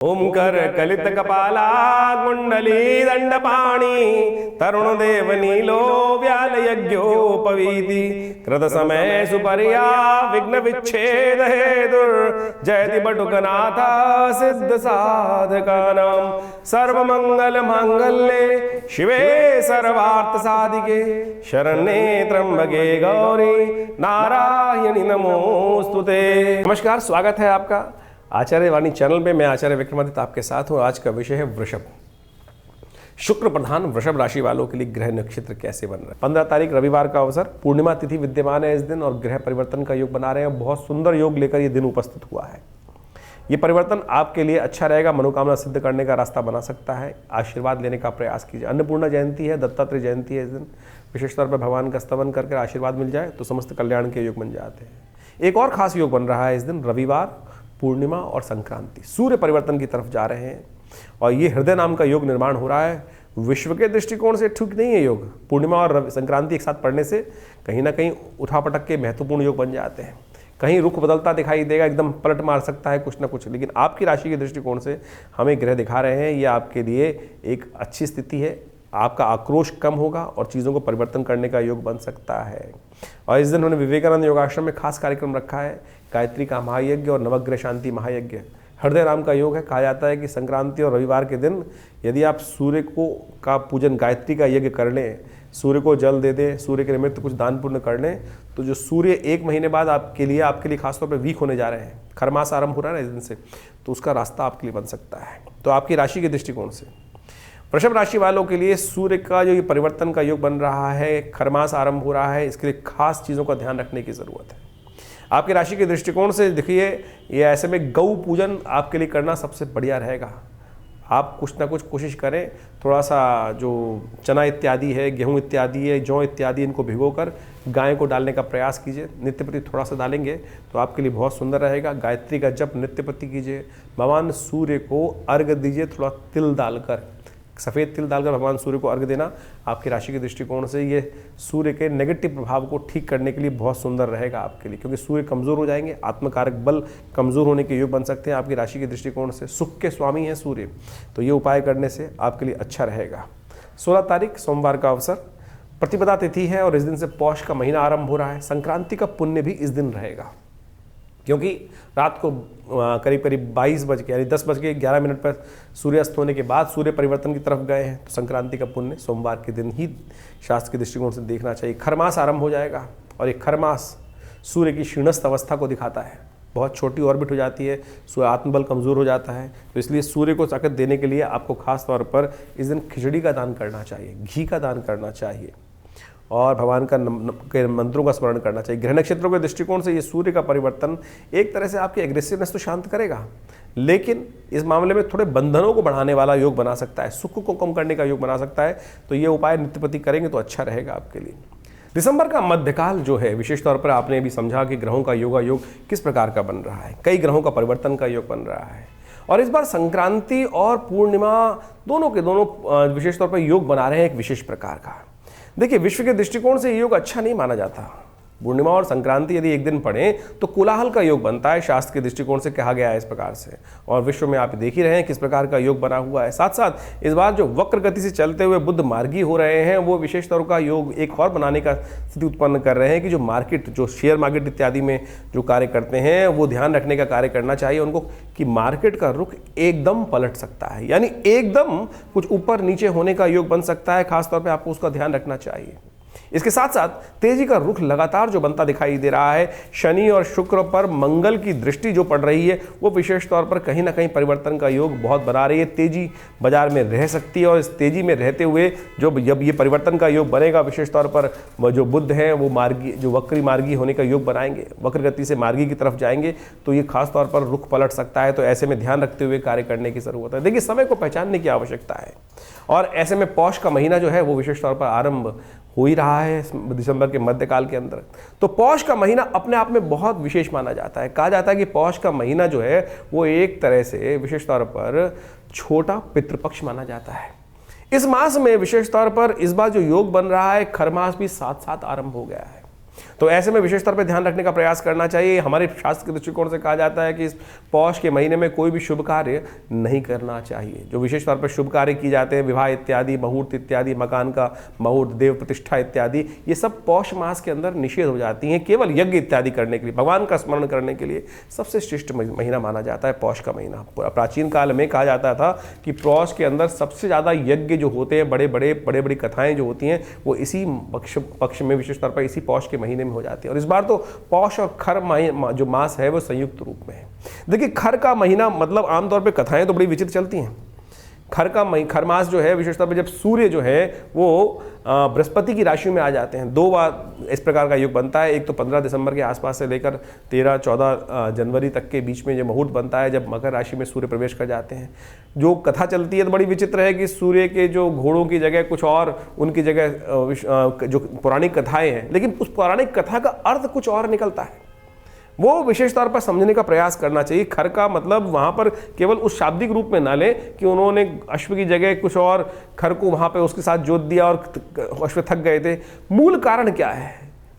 ओंकर कलित कपाला कुंडली दंडपाणी तरुण देव नीलो व्याल यज्ञोपवीति कृत समय सुपर्या विघ्न विच्छेद हेतुर जयति बटुकनाथ सिद्ध साधकानां सर्वमंगल मांगल्ये शिवे सर्वार्थ साधिके शरण्ये त्र्यंबके गौरी नारायणी नमोस्तुते। नमस्कार, स्वागत है आपका आचार्य वाणी चैनल पे। मैं आचार्य विक्रमादित्य आपके साथ हूँ। आज का विषय है वृषभ। शुक्र प्रधान वृषभ राशि वालों के लिए ग्रह नक्षत्र कैसे बन रहा है। 15 तारीख रविवार का अवसर, पूर्णिमा तिथि विद्यमान है इस दिन और ग्रह परिवर्तन का योग बना रहे हैं। बहुत सुंदर योग लेकर ये दिन उपस्थित हुआ है। ये परिवर्तन आपके लिए अच्छा रहेगा, मनोकामना सिद्ध करने का रास्ता बना सकता है। आशीर्वाद लेने का प्रयास कीजिए। अन्नपूर्णा जयंती है, दत्तात्रेय जयंती है इस दिन। विशेष तौर पर भगवान का स्तवन करके आशीर्वाद मिल जाए तो समस्त कल्याण के योग बन जाते हैं। एक और खास योग बन रहा है इस दिन, रविवार, पूर्णिमा और संक्रांति। सूर्य परिवर्तन की तरफ जा रहे हैं और ये हृदय नाम का योग निर्माण हो रहा है। विश्व के दृष्टिकोण से ठीक नहीं है योग। पूर्णिमा और संक्रांति एक साथ पड़ने से कहीं ना कहीं उठापटक के महत्वपूर्ण योग बन जाते हैं। कहीं रुख बदलता दिखाई देगा, एकदम पलट मार सकता है कुछ ना कुछ। लेकिन आपकी राशि के दृष्टिकोण से हमें ग्रह दिखा रहे हैं, ये आपके लिए एक अच्छी स्थिति है। आपका आक्रोश कम होगा और चीज़ों को परिवर्तन करने का योग बन सकता है। और इस दिन उन्होंने विवेकानंद योगाश्रम में खास कार्यक्रम रखा है, गायत्री का महायज्ञ और नवग्रह शांति महायज्ञ। हृदय नाम का योग है। कहा जाता है कि संक्रांति और रविवार के दिन यदि आप सूर्य को का पूजन, गायत्री का यज्ञ कर लें, सूर्य को जल दे दें, सूर्य के निमित्त कुछ दान पुण्य कर लें, तो जो सूर्य 1 महीने बाद आपके लिए खासतौर पर वीक होने जा रहे हैं, खरमास आरंभ हो रहा है ना इस दिन से, तो उसका रास्ता आपके लिए बन सकता है। तो आपकी राशि के दृष्टिकोण से वृषभ राशि वालों के लिए सूर्य का जो ये परिवर्तन का योग बन रहा है, खरमास आरंभ हो रहा है, इसके लिए खास चीज़ों का ध्यान रखने की ज़रूरत है। आपकी राशि के दृष्टिकोण से देखिए, ये ऐसे में गौ पूजन आपके लिए करना सबसे बढ़िया रहेगा। आप कुछ ना कुछ कोशिश करें, थोड़ा सा जो चना इत्यादि है, गेहूं इत्यादि है, जौ इत्यादि, इनको भिगोकर गाय को डालने का प्रयास कीजिए। नित्य प्रति थोड़ा सा डालेंगे तो आपके लिए बहुत सुंदर रहेगा। गायत्री का जप नित्य प्रति कीजिए। भगवान सूर्य को अर्घ दीजिए, थोड़ा तिल डालकर, सफ़ेद तिल डालकर भगवान सूर्य को अर्घ देना आपकी राशि के दृष्टिकोण से ये सूर्य के नेगेटिव प्रभाव को ठीक करने के लिए बहुत सुंदर रहेगा आपके लिए, क्योंकि सूर्य कमज़ोर हो जाएंगे, आत्मकारक बल कमज़ोर होने के योग बन सकते हैं। आपकी राशि के दृष्टिकोण से सुख के स्वामी हैं सूर्य, तो ये उपाय करने से आपके लिए अच्छा रहेगा। 16 तारीख सोमवार का अवसर, प्रतिपदा तिथि है और इस दिन से पौष का महीना आरंभ हो रहा है। संक्रांति का पुण्य भी इस दिन रहेगा, क्योंकि रात को करीब करीब 22 बज के यानी 10 बज के 11 मिनट पर सूर्यास्त होने के बाद सूर्य परिवर्तन की तरफ गए हैं। तो संक्रांति का पुण्य सोमवार के दिन ही शास्त्र के दृष्टिकोण से देखना चाहिए। खरमास आरंभ हो जाएगा और एक खरमास सूर्य की क्षीणस्थ अवस्था को दिखाता है। बहुत छोटी ऑर्बिट हो जाती है, सूर्य आत्मबल कमज़ोर हो जाता है। तो इसलिए सूर्य को ताकत देने के लिए आपको खास तौर पर इस दिन खिचड़ी का दान करना चाहिए, घी का दान करना चाहिए और भगवान के मंत्रों का स्मरण करना चाहिए। ग्रह नक्षत्रों के दृष्टिकोण से ये सूर्य का परिवर्तन एक तरह से आपकी एग्रेसिवनेस तो शांत करेगा, लेकिन इस मामले में थोड़े बंधनों को बढ़ाने वाला योग बना सकता है, सुख को कम करने का योग बना सकता है। तो ये उपाय नित्यप्रति करेंगे तो अच्छा रहेगा आपके लिए। दिसंबर का मध्यकाल जो है, विशेष तौर पर आपने भी समझा कि ग्रहों का योगा योग किस प्रकार का बन रहा है। कई ग्रहों का परिवर्तन का योग बन रहा है और इस बार संक्रांति और पूर्णिमा दोनों के दोनों विशेष तौर पर योग बना रहे हैं एक विशेष प्रकार का। देखिए, विश्व के दृष्टिकोण से योग अच्छा नहीं माना जाता। पूर्णिमा और संक्रांति यदि एक दिन पड़े तो कोलाहल का योग बनता है, शास्त्र के दृष्टिकोण से कहा गया है इस प्रकार से। और विश्व में आप देख ही रहे हैं किस प्रकार का योग बना हुआ है। साथ साथ इस बार जो वक्र गति से चलते हुए बुद्ध मार्गी हो रहे हैं, वो विशेष तौर का योग एक और बनाने का स्थिति उत्पन्न कर रहे हैं कि जो मार्केट, जो शेयर मार्केट इत्यादि में जो कार्य करते हैं, वो ध्यान रखने का कार्य करना चाहिए उनको कि मार्केट का रुख एकदम पलट सकता है, यानी एकदम कुछ ऊपर नीचे होने का योग बन सकता है। खासतौर पर आपको उसका ध्यान रखना चाहिए। इसके साथ साथ तेजी का रुख लगातार जो बनता दिखाई दे रहा है, शनि और शुक्र पर मंगल की दृष्टि जो पड़ रही है, वो विशेष तौर पर कहीं ना कहीं परिवर्तन का योग बहुत बना रही है। तेजी बाजार में रह सकती है और इस तेजी में रहते हुए जब ये परिवर्तन का योग बनेगा, विशेष तौर पर जो बुद्ध हैं वो मार्गी, जो वक्री मार्गी होने का योग बनाएंगे, वक्र गति से मार्गी की तरफ जाएंगे, तो ये खास तौर पर रुख पलट सकता है। तो ऐसे में ध्यान रखते हुए कार्य करने की जरूरत है। देखिए, समय को पहचानने की आवश्यकता है और ऐसे में पौष का महीना जो है वो विशेष तौर पर आरंभ हो ही रहा है दिसंबर के मध्यकाल के अंदर। तो पौष का महीना अपने आप में बहुत विशेष माना जाता है। कहा जाता है कि पौष का महीना जो है वो एक तरह से विशेष तौर पर छोटा पितृपक्ष माना जाता है। इस मास में विशेष तौर पर इस बार जो योग बन रहा है, खरमास भी साथ साथ आरंभ हो गया है। तो ऐसे में विशेष तौर पर ध्यान रखने का प्रयास करना चाहिए। हमारे शास्त्र के दृष्टिकोण से कहा जाता है कि इस पौष के महीने में कोई भी शुभ कार्य नहीं करना चाहिए। जो विशेष तौर पर शुभ कार्य किए जाते हैं, विवाह इत्यादि, मुहूर्त इत्यादि, मकान का मुहूर्त, देव प्रतिष्ठा इत्यादि, ये सब पौष मास के अंदर निषेध हो जाती हैं। केवल यज्ञ इत्यादि करने के लिए, भगवान का स्मरण करने के लिए सबसे श्रेष्ठ महीना माना जाता है पौष का महीना। प्राचीन काल में कहा जाता था कि पौष के अंदर सबसे ज़्यादा यज्ञ जो होते हैं, बड़े बड़ी कथाएं जो होती हैं, वो इसी पक्ष में विशेष तौर पर इसी पौष के महीने में हो जाती है। और इस बार तो पौष और खर जो मास है वो संयुक्त रूप में है। देखिए, खर का महीना मतलब आमतौर पे कथाएं तो बड़ी विचित्र चलती हैं। खर मास जो है विशेष तौर पे जब सूर्य जो है वो बृहस्पति की राशि में आ जाते हैं, 2 बार इस प्रकार का योग बनता है। एक तो 15 दिसंबर के आसपास से लेकर 13-14 जनवरी तक के बीच में जो मुहूर्त बनता है, जब मकर राशि में सूर्य प्रवेश कर जाते हैं। जो कथा चलती है तो बड़ी विचित्र है कि सूर्य के जो घोड़ों की जगह कुछ और, उनकी जगह जो पौराणिक कथाएं हैं, लेकिन उस पौराणिक कथा का अर्थ कुछ और निकलता है। वो विशेष तौर पर समझने का प्रयास करना चाहिए। खर का मतलब वहाँ पर केवल उस शाब्दिक रूप में ना लें कि उन्होंने अश्व की जगह कुछ और खर को वहाँ पे उसके साथ जोत दिया और अश्व थक गए थे। मूल कारण क्या है?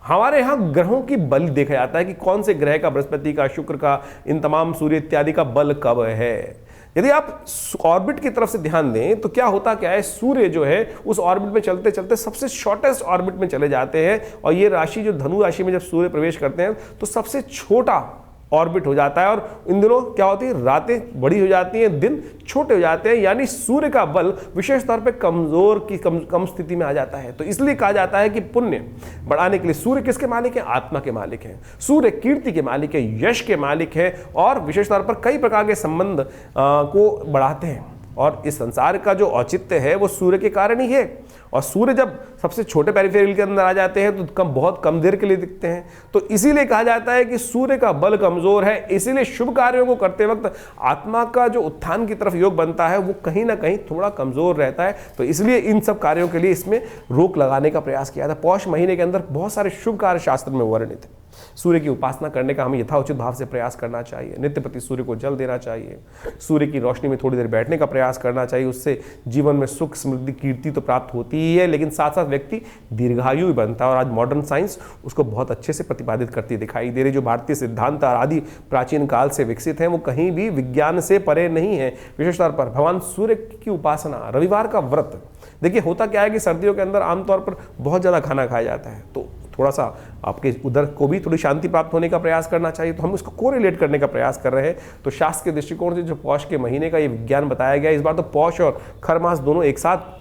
हमारे यहाँ ग्रहों की बल देखा जाता है कि कौन से ग्रह का, बृहस्पति का, शुक्र का, इन तमाम सूर्य इत्यादि का बल कब है। यदि आप ऑर्बिट की तरफ से ध्यान दें तो क्या होता क्या है, सूर्य जो है उस ऑर्बिट में चलते चलते सबसे शॉर्टेस्ट ऑर्बिट में चले जाते हैं। और ये राशि जो धनु राशि में जब सूर्य प्रवेश करते हैं तो सबसे छोटा ऑर्बिट हो जाता है। और इन दिनों क्या होती है, रातें बड़ी हो जाती हैं, दिन छोटे हो जाते हैं, यानी सूर्य का बल विशेष तौर पे कमजोर की कम स्थिति में आ जाता है। तो इसलिए कहा जाता है कि पुण्य बढ़ाने के लिए सूर्य किसके मालिक हैं? आत्मा के मालिक हैं। सूर्य कीर्ति के मालिक है, यश के मालिक है, और विशेष तौर पर कई प्रकार के संबंध को बढ़ाते हैं। और इस संसार का जो औचित्य है वो सूर्य के कारण ही है। और सूर्य जब सबसे छोटे पेरिफेरल के अंदर आ जाते हैं तो बहुत कम देर के लिए दिखते हैं। तो इसीलिए कहा जाता है कि सूर्य का बल कमजोर है। इसीलिए शुभ कार्यों को करते वक्त आत्मा का जो उत्थान की तरफ योग बनता है वो कहीं ना कहीं थोड़ा कमजोर रहता है। तो इसलिए इन सब कार्यों के लिए इसमें रोक लगाने का प्रयास किया था। पौष महीने के अंदर बहुत सारे शुभ कार्य शास्त्र में वर्णित है। सूर्य की उपासना करने का हमें यथाउचित भाव से प्रयास करना चाहिए। नित्य प्रति सूर्य को जल देना चाहिए। सूर्य की रोशनी में थोड़ी देर बैठने का प्रयास करना चाहिए। उससे जीवन में सुख, समृद्धि, कीर्ति तो प्राप्त होती ही है, लेकिन साथ साथ व्यक्ति दीर्घायु भी बनता है। और आज मॉडर्न साइंस उसको बहुत अच्छे से प्रतिपादित करती दिखाई दे रही। जो भारतीय सिद्धांत आदि प्राचीन काल से विकसित हैं वो कहीं भी विज्ञान से परे नहीं है। विशेष तौर पर भगवान सूर्य की उपासना, रविवार का व्रत। देखिए, होता क्या है कि सर्दियों के अंदर आमतौर पर बहुत ज़्यादा खाना खाया जाता है, तो थोड़ा सा आपके उधर को भी थोड़ी शांति प्राप्त होने का प्रयास करना चाहिए। तो हम उसको कोरिलेट करने का प्रयास कर रहे हैं। तो शास्त्र के दृष्टिकोण से जो पौष के महीने का ये विज्ञान बताया गया, इस बार तो पौष और खर मास दोनों एक साथ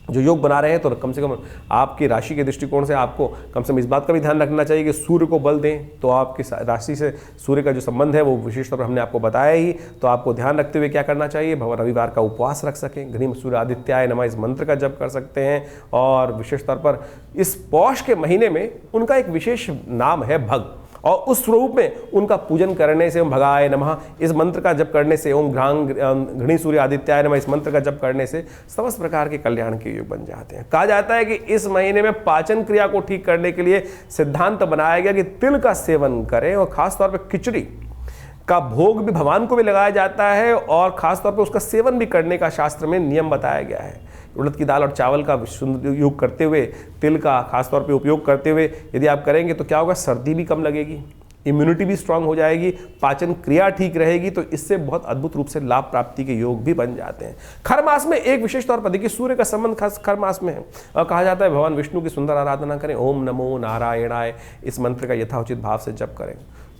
जो योग बना रहे हैं, तो कम से कम आपकी राशि के दृष्टिकोण से आपको कम से कम इस बात का भी ध्यान रखना चाहिए कि सूर्य को बल दें। तो आपकी राशि से सूर्य का जो संबंध है वो विशेष तौर पर हमने आपको बताया ही। तो आपको ध्यान रखते हुए क्या करना चाहिए, भगवान रविवार का उपवास रख सकें, घनी सूर्य आदित्याय नमः इस मंत्र का जप कर सकते हैं। और विशेष तौर पर इस पौष के महीने में उनका एक विशेष नाम है भग, और उस स्वरूप में उनका पूजन करने से, ओम भगाय नमः इस मंत्र का जप करने से, ओम घृणी सूर्य आदित्याय नमः इस मंत्र का जप करने से समस्त प्रकार के कल्याण के योग बन जाते हैं। कहा जाता है कि इस महीने में पाचन क्रिया को ठीक करने के लिए सिद्धांत बनाया गया कि तिल का सेवन करें, और खासतौर पर खिचड़ी का भोग भी भगवान को भी लगाया जाता है, और खासतौर पर उसका सेवन भी करने का शास्त्र में नियम बताया गया है। उड़द की दाल और चावल का योग करते हुए, तिल का खासतौर पे उपयोग करते हुए यदि आप करेंगे तो क्या होगा, सर्दी भी कम लगेगी, इम्यूनिटी भी स्ट्रांग हो जाएगी, पाचन क्रिया ठीक रहेगी। तो इससे बहुत अद्भुत रूप से लाभ प्राप्ति के योग भी बन जाते हैं। खर मास में एक विशेष तौर पर देखिए, सूर्य का संबंध खास खर मास में है, और कहा जाता है भगवान विष्णु की सुंदर आराधना करें, ओम नमो नारायणाय इस मंत्र का यथाउचित भाव से जप करें।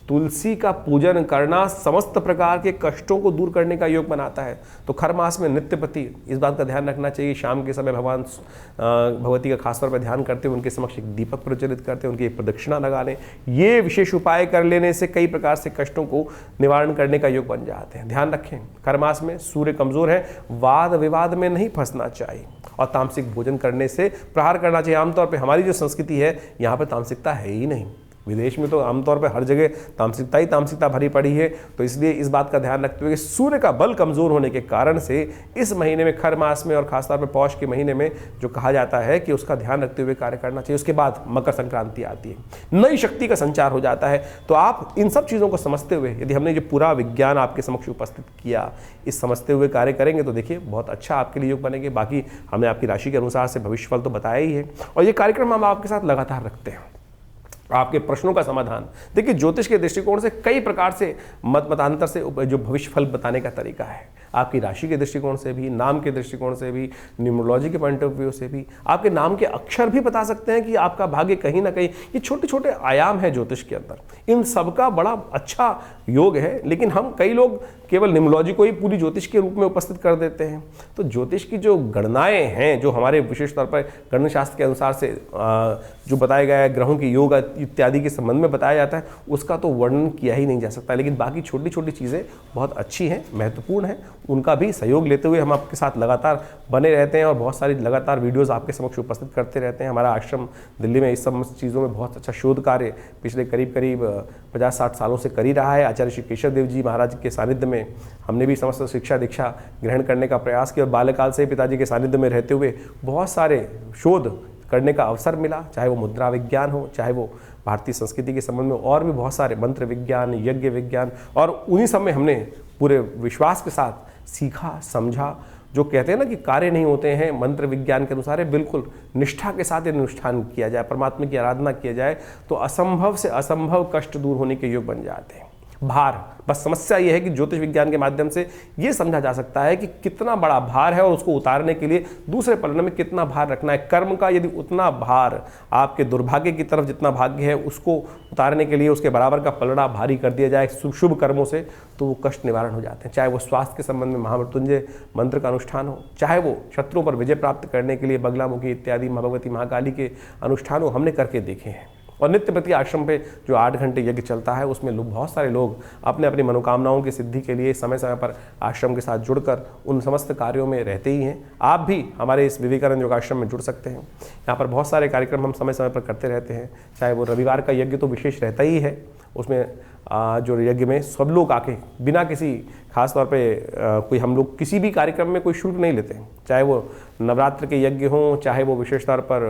तुलसी का पूजन करना समस्त प्रकार के कष्टों को दूर करने का योग बनाता है। तो खर मास में नित्य प्रति इस बात का ध्यान रखना चाहिए, शाम के समय भगवान भगवती का खासतौर पर ध्यान करते हुए उनके समक्ष एक दीपक प्रज्वलित करते हैं, उनकी एक प्रदक्षिणा लगा लें। ये विशेष उपाय कर लेने से कई प्रकार से कष्टों को निवारण करने का योग बन जाते हैं। ध्यान रखें, खर मास में सूर्य कमजोर है, वाद विवाद में नहीं फंसना चाहिए, और तामसिक भोजन करने से प्रहार करना चाहिए। आमतौर पर हमारी जो संस्कृति है यहाँ पर तामसिकता है ही नहीं। विदेश में तो आमतौर पर हर जगह तामसिकता ही तामसिकता भरी पड़ी है। तो इसलिए इस बात का ध्यान रखते हुए कि सूर्य का बल कमजोर होने के कारण से इस महीने में, खर मास में और खासतौर पर पौष के महीने में जो कहा जाता है कि उसका ध्यान रखते हुए कार्य करना चाहिए। उसके बाद मकर संक्रांति आती है, नई शक्ति का संचार हो जाता है। तो आप इन सब चीज़ों को समझते हुए, यदि हमने जो पूरा विज्ञान आपके समक्ष उपस्थित किया, इस समझते हुए कार्य करेंगे तो देखिए बहुत अच्छा आपके लिए योग बनेंगे। बाकी हमने आपकी राशि के अनुसार से भविष्यफल तो बताया ही है, और ये कार्यक्रम हम आपके साथ लगातार रखते हैं। आपके प्रश्नों का समाधान। देखिए, ज्योतिष के दृष्टिकोण से कई प्रकार से मतांतर से जो भविष्य फल बताने का तरीका है, आपकी राशि के दृष्टिकोण से भी, नाम के दृष्टिकोण से भी, न्यूमरोलॉजी के पॉइंट ऑफ व्यू से भी, आपके नाम के अक्षर भी बता सकते हैं कि आपका भाग्य कहीं ना कहीं, ये छोटे छोटे आयाम है ज्योतिष के अंदर, इन सबका बड़ा अच्छा योग है। लेकिन हम कई लोग केवल न्यूमरोलॉजी को ही पूरी ज्योतिष के रूप में उपस्थित कर देते हैं। तो ज्योतिष की जो गणनाएं हैं, जो हमारे विशेष तौर पर गणना शास्त्र के अनुसार से जो बताया गया है, ग्रहों की योग इत्यादि के संबंध में बताया जाता है, उसका तो वर्णन किया ही नहीं जा सकता। लेकिन बाकी छोटी छोटी चीज़ें बहुत अच्छी हैं, महत्वपूर्ण हैं, उनका भी सहयोग लेते हुए हम आपके साथ लगातार बने रहते हैं और बहुत सारी लगातार वीडियोज़ आपके समक्ष उपस्थित करते रहते हैं। हमारा आश्रम दिल्ली में इस सब चीज़ों में बहुत अच्छा शोध कार्य पिछले करीब 50-60 सालों से कर ही रहा है। आचार्य श्री केशव देव जी महाराज के सानिध्य में हमने भी समस्त शिक्षा दीक्षा ग्रहण करने का प्रयास किया और बाल्यकाल से पिताजी के सानिध्य में रहते हुए बहुत सारे शोध करने का अवसर मिला, चाहे वो मुद्रा विज्ञान हो, चाहे वो भारतीय संस्कृति के संबंध में और भी बहुत सारे मंत्र विज्ञान, यज्ञ विज्ञान, और उन्हीं सब में हमने पूरे विश्वास के साथ सीखा, समझा। जो कहते हैं ना कि कार्य नहीं होते हैं मंत्र विज्ञान के अनुसार, बिल्कुल निष्ठा के साथ अनुष्ठान किया जाए, परमात्मा की आराधना किया जाए तो असंभव से असंभव कष्ट दूर होने के योग बन जाते हैं। भार, बस समस्या यह है कि ज्योतिष विज्ञान के माध्यम से ये समझा जा सकता है कि कितना बड़ा भार है और उसको उतारने के लिए दूसरे पलड़े में कितना भार रखना है। कर्म का यदि उतना भार, आपके दुर्भाग्य की तरफ जितना भाग्य है उसको उतारने के लिए उसके बराबर का पलड़ा भारी कर दिया जाए शुभ कर्मों से, तो वो कष्ट निवारण हो जाते हैं। चाहे वो स्वास्थ्य के संबंध में महामृत्युंजय मंत्र का अनुष्ठान हो, चाहे वो शत्रुओं पर विजय प्राप्त करने के लिए बगलामुखी इत्यादि भगवती महाकाली के अनुष्ठान हो, हमने करके देखे हैं। और नित्य प्रति आश्रम पे जो 8 घंटे यज्ञ चलता है उसमें बहुत सारे लोग अपने अपनी मनोकामनाओं की सिद्धि के लिए समय समय पर आश्रम के साथ जुड़कर उन समस्त कार्यों में रहते ही हैं। आप भी हमारे इस विवेकानंद योगाश्रम में जुड़ सकते हैं। यहाँ पर बहुत सारे कार्यक्रम हम समय समय पर करते रहते हैं। चाहे वो रविवार का यज्ञ तो विशेष रहता ही है, उसमें जो यज्ञ में सब लोग आके बिना किसी खास तौर पे कोई, हम लोग किसी भी कार्यक्रम में कोई शुल्क नहीं लेते हैं। चाहे वो नवरात्र के यज्ञ हों, चाहे वो विशेष तौर पर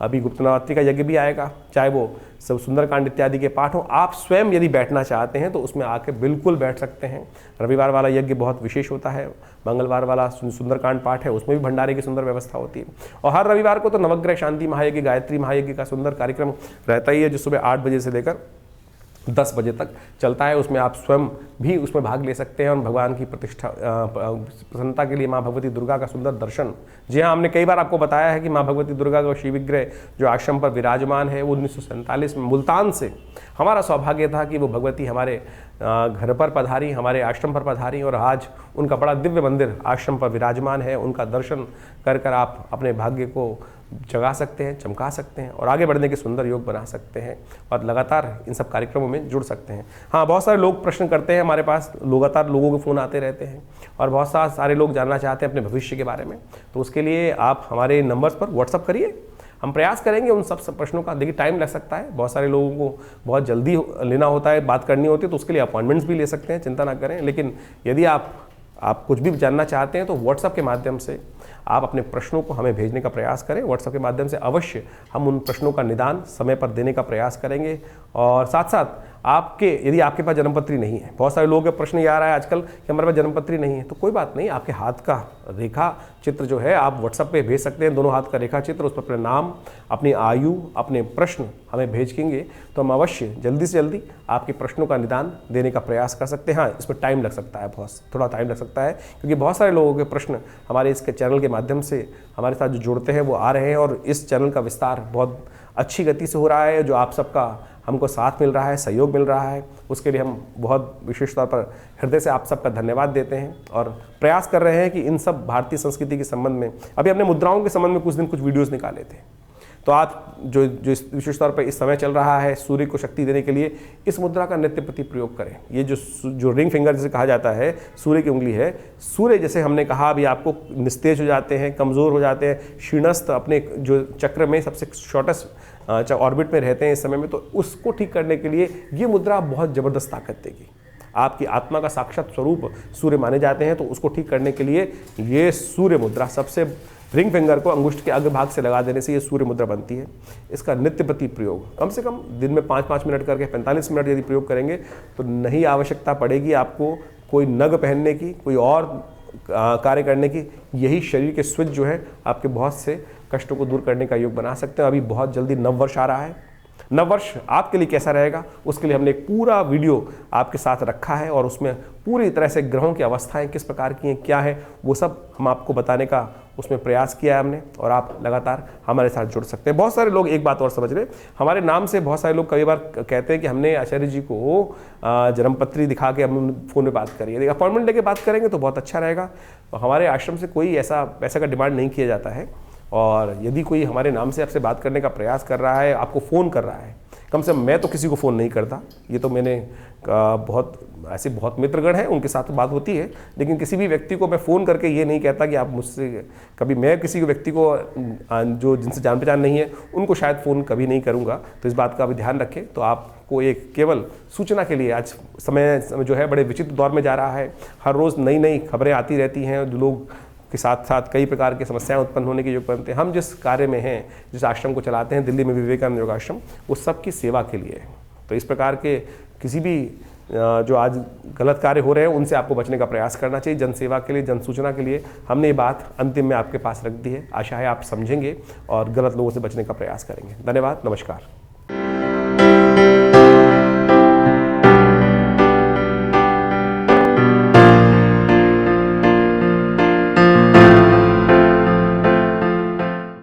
अभी गुप्त नवरात्रि का यज्ञ भी आएगा, चाहे वो सब सुंदरकांड इत्यादि के पाठ हों, आप स्वयं यदि बैठना चाहते हैं तो उसमें आके बिल्कुल बैठ सकते हैं। रविवार वाला यज्ञ बहुत विशेष होता है, मंगलवार वाला सुंदरकांड पाठ है, उसमें भी भंडारे की सुंदर व्यवस्था होती है। और हर रविवार को तो नवग्रह शांति महायज्ञ, गायत्री महायज्ञ का सुंदर कार्यक्रम रहता ही है, जो सुबह 8 बजे से लेकर 10 बजे तक चलता है। उसमें आप स्वयं भी उसमें भाग ले सकते हैं और भगवान की प्रतिष्ठा प्रसन्नता के लिए माँ भगवती दुर्गा का सुंदर दर्शन। जी हाँ, हमने कई बार आपको बताया है कि माँ भगवती दुर्गा का शिव विग्रह जो आश्रम पर विराजमान है, वो 1947 में मुल्तान से हमारा सौभाग्य था कि वो भगवती हमारे घर पर पधारी, हमारे आश्रम पर पधारी, और आज उनका बड़ा दिव्य मंदिर आश्रम पर विराजमान है। उनका दर्शन कर आप अपने भाग्य को जगा सकते हैं, चमका सकते हैं और आगे बढ़ने के सुंदर योग बना सकते हैं और लगातार इन सब कार्यक्रमों में जुड़ सकते हैं। हाँ, बहुत सारे लोग प्रश्न करते हैं, हमारे पास लगातार लोगों के फ़ोन आते रहते हैं और बहुत सारे लोग जानना चाहते हैं अपने भविष्य के बारे में। तो उसके लिए आप हमारे नंबर्स पर व्हाट्सअप करिए, हम प्रयास करेंगे उन सब प्रश्नों का। देखिए, टाइम लग सकता है, बहुत सारे लोगों को बहुत जल्दी लेना होता है, बात करनी होती है, तो उसके लिए अपॉइंटमेंट्स भी ले सकते हैं, चिंता ना करें। लेकिन यदि आप कुछ भी जानना चाहते हैं तो व्हाट्सएप के माध्यम से आप अपने प्रश्नों को हमें भेजने का प्रयास करें। व्हाट्सएप के माध्यम से अवश्य हम उन प्रश्नों का निदान समय पर देने का प्रयास करेंगे। और साथ साथ यदि आपके पास जन्मपत्री नहीं है, बहुत सारे लोगों का प्रश्न ये आ रहा है आजकल कि हमारे पास जन्मपत्री नहीं है, तो कोई बात नहीं, आपके हाथ का रेखा चित्र जो है आप व्हाट्सएप पे भेज सकते हैं, दोनों हाथ का रेखा चित्र, उस पर अपने नाम, अपनी आयु, अपने प्रश्न हमें भेजेंगे तो हम अवश्य जल्दी से जल्दी आपके प्रश्नों का निदान देने का प्रयास कर सकते हैं। हाँ, इसमें टाइम लग सकता है, थोड़ा टाइम लग सकता है, क्योंकि बहुत सारे लोगों के प्रश्न हमारे इसके चैनल के माध्यम से हमारे साथ जो जुड़ते हैं वो आ रहे हैं और इस चैनल का विस्तार बहुत अच्छी गति से हो रहा है। जो आप सबका हमको साथ मिल रहा है, सहयोग मिल रहा है, उसके लिए हम बहुत विशेष तौर पर हृदय से आप सबका धन्यवाद देते हैं और प्रयास कर रहे हैं कि इन सब भारतीय संस्कृति के संबंध में, अभी हमने मुद्राओं के संबंध में कुछ वीडियोस निकाले थे, तो आप जो विशेष तौर पर इस समय चल रहा है सूर्य को शक्ति देने के लिए, इस मुद्रा का नित्य प्रति प्रयोग करें। ये जो रिंग फिंगर जिसे कहा जाता है, सूर्य की उंगली है, सूर्य जैसे हमने कहा अभी आपको निस्तेज हो जाते हैं, कमज़ोर हो जाते हैं, क्षीणस्थ अपने जो चक्र में सबसे शॉर्टेस्ट ऑर्बिट में रहते हैं इस समय में, तो उसको ठीक करने के लिए ये मुद्रा बहुत ज़बरदस्त ताकत देगी। आपकी आत्मा का साक्षात स्वरूप सूर्य माने जाते हैं, तो उसको ठीक करने के लिए ये सूर्य मुद्रा, सबसे रिंग फिंगर को अंगुष्ठ के अग्र भाग से लगा देने से ये सूर्य मुद्रा बनती है। इसका नित्य प्रति प्रयोग कम से कम दिन में 5-5 मिनट करके 45 मिनट यदि प्रयोग करेंगे तो नहीं आवश्यकता पड़ेगी आपको कोई नग पहनने की, कोई और कार्य करने की। यही शरीर के स्विच जो है आपके बहुत से कष्टों को दूर करने का योग बना सकते हैं। अभी बहुत जल्दी नव वर्ष आ रहा है, नववर्ष आपके लिए कैसा रहेगा उसके लिए हमने एक पूरा वीडियो आपके साथ रखा है और उसमें पूरी तरह से ग्रहों की अवस्थाएं किस प्रकार की हैं, क्या है, वो सब हम आपको बताने का उसमें प्रयास किया है हमने, और आप लगातार हमारे साथ जुड़ सकते हैं। बहुत सारे लोग एक बात और समझ रहे, हमारे नाम से बहुत सारे लोग कई बार कहते हैं कि हमने आचार्य जी को जन्मपत्री दिखा के हम फ़ोन में बात करिए, अपॉइंटमेंट लेके बात करेंगे तो बहुत अच्छा रहेगा। हमारे आश्रम से कोई ऐसा पैसा का डिमांड नहीं किया जाता है, और यदि कोई हमारे नाम से आपसे बात करने का प्रयास कर रहा है, आपको फ़ोन कर रहा है, कम से कम मैं तो किसी को फ़ोन नहीं करता, ये तो मैंने बहुत मित्रगण हैं उनके साथ बात होती है, लेकिन किसी भी व्यक्ति को मैं फ़ोन करके ये नहीं कहता कि आप मुझसे, कभी मैं किसी व्यक्ति को जो जिनसे जान पहचान नहीं है उनको शायद फ़ोन कभी नहीं करूँगा। तो इस बात का भी ध्यान रखें। तो आपको एक केवल सूचना के लिए, आज समय जो है बड़े विचित्र दौर में जा रहा है, हर रोज़ नई नई खबरें आती रहती हैं, लोग के साथ साथ कई प्रकार की समस्याएं उत्पन्न होने के योग बनते हैं। हम जिस कार्य में हैं, जिस आश्रम को चलाते हैं दिल्ली में विवेकानंद योगाश्रम, वो सबकी सेवा के लिए है। तो इस प्रकार के किसी भी जो आज गलत कार्य हो रहे हैं उनसे आपको बचने का प्रयास करना चाहिए। जन सेवा के लिए, जन सूचना के लिए हमने ये बात अंतिम में आपके पास रख दी है। आशा है आप समझेंगे और गलत लोगों से बचने का प्रयास करेंगे। धन्यवाद, नमस्कार।